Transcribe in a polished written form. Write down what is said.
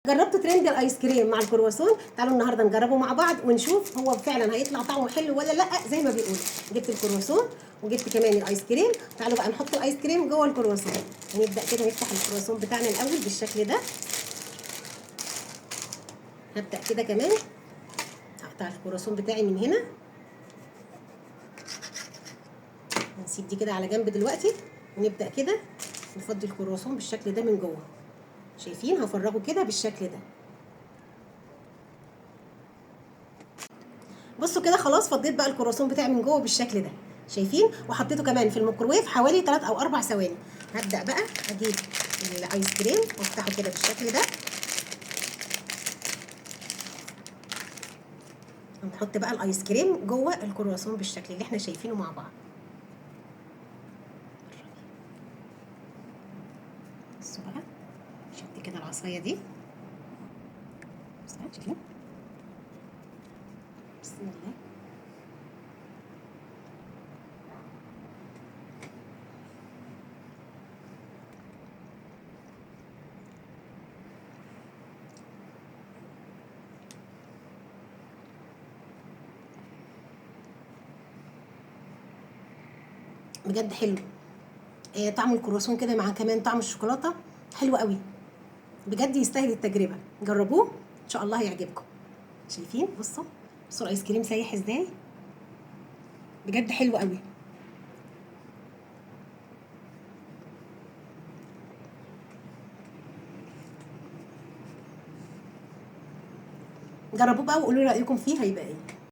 جربتوا ترند الايس كريم مع الكرواسون؟ تعالوا النهارده نجربه مع بعض ونشوف هو فعلا هيطلع طعمه حلو ولا لا زي ما بيقولوا. جبت الكرواسون وجبت كمان الايس كريم. تعالوا بقى نحط الايس كريم جوه الكرواسون. هنبدا كده نفتح الكرواسون بتاعنا الاول بالشكل ده. هبدا كده كمان اقطع الكرواسون بتاعي من هنا. هنسيب دي كده على جنب دلوقتي، ونبدا كده نفضي الكرواسون بالشكل ده من جوه. شايفين؟ هفرغه كده بالشكل ده. بصوا كده خلاص فضيت بقى الكرواسون بتاعي من جوه بالشكل ده. شايفين؟ وحطيته كمان في الميكروويف حوالي 3 أو 4 ثواني. هبدا بقى اجيب الايس كريم وافتحه كده بالشكل ده. ونحط بقى الايس كريم جوه الكرواسون بالشكل اللي احنا شايفينه مع بعض. بصوا بقى، شد كده العصايه دي. شايفين؟ بسم الله. بجد حلو. طعم الكرواسون كده مع كمان طعم الشوكولاته حلو قوي. بجد يستاهل التجربه، جربوه ان شاء الله هيعجبكم. شايفين؟ بصوا الايس كريم سايح ازاي، بجد حلو قوي. جربوه بقى وقولوا لي رايكم فيه هيبقى ايه.